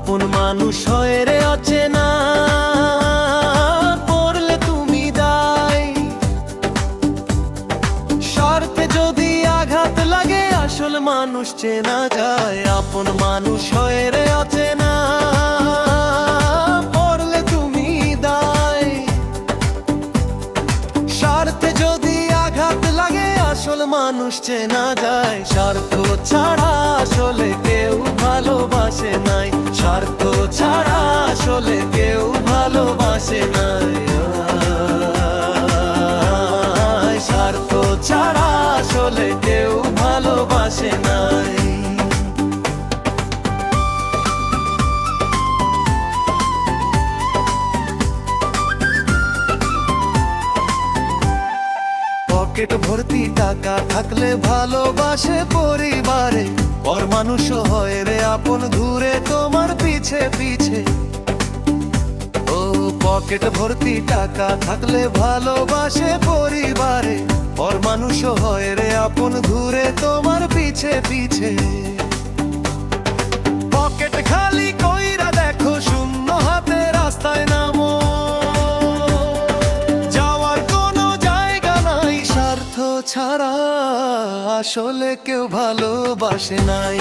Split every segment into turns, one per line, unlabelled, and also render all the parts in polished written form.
আপন মানুষ হয় রে অচেনা, পড়লে তুমি দায়। স্বার্থে যদি আঘাত লাগে আসল মানুষ চেনা যায়। আপন মানুষ হয় রে অচেনা, পড়লে তুমি দায়। স্বার্থে যদি আঘাত লাগে আসল মানুষ চেনা যায়। স্বার্থ ছাড়া আসলে কেউ ভালোবাসে নাই, স্বার্থ ছাড়া আসলে কেউ ভালোবাসে নাই। স্বার্থ ছাড়া আসলে কেউ ভালোবাসে নাই। পকেট ভর্তি টাকা থাকলে ভালোবাসে পরিবারে, পর মানুষ হয় রে আপন ঘুরে তোমার পিছে পিছে। ও পকেট ভর্তি টাকা থাকলে ভালোবাসে পরিবারে, পর মানুষ হয় রে আপন ঘুরে তোমার পিছে পিছে। পকেট খালি কইরা দেখো শূন্য হাতে রাস্তায় নামো, ছাড়া আসলে কেউ ভালোবাসে নাই।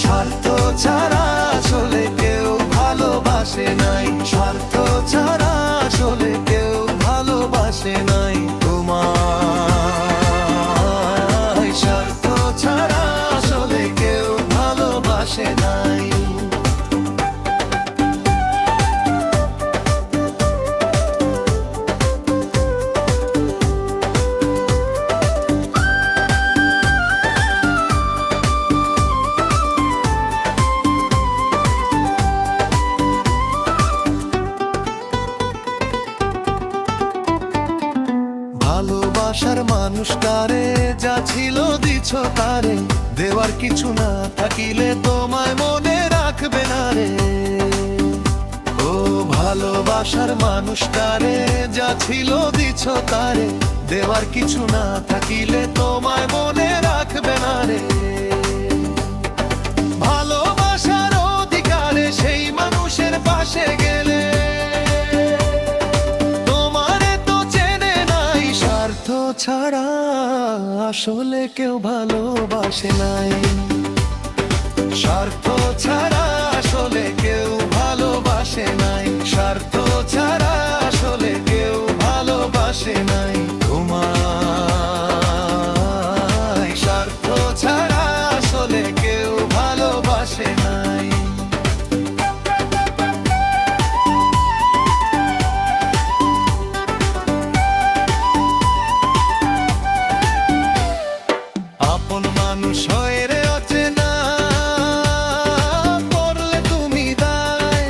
স্বার্থ ছাড়া আসলে কেউ ভালোবাসে নাই। স্বার্থ ছাড়া আসলে কেউ ভালোবাসে নাই। তোমার স্বার্থ ছাড়া আসলে কেউ ভালোবাসে নাই। ভালোবাসার মানুষটারে যা ছিল দিছ তারে, দেওয়ার কিছু না থাকিলে তোমায় মনে রাখবে না রে। ও ভালোবাসার মানুষটারে যা ছিল দিছ তারে, দেওয়ার কিছু না থাকিলে তোমায় মনে রাখবে না রে। ভালোবাসার অধিকারে সেই মানুষের পাশে গেলে ছাড়া আসলে কেউ ভালোবাসে নাই। স্বার্থ ছাড়া আসলে কেউ ভালোবাসে নাই। স্বার্থ ছাড়া আসলে কেউ ভালোবাসে নাই। তোমার স্বার্থ ছাড়া আসলে কেউ ভালোবাসে নাই। আপন মানুষ হয় রে অচেনা, পড়লে তুমি দায়।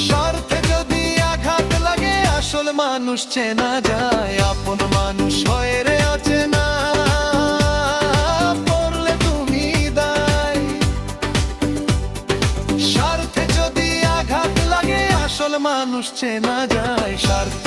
স্বার্থে যদি আঘাত লাগে আসল মানুষ চেনা যায়। আপন মানুষ হয় রে অচেনা, পড়লে তুমি দায়। স্বার্থে যদি আঘাত লাগে আসল মানুষ চেনা যায়। স্বার্থ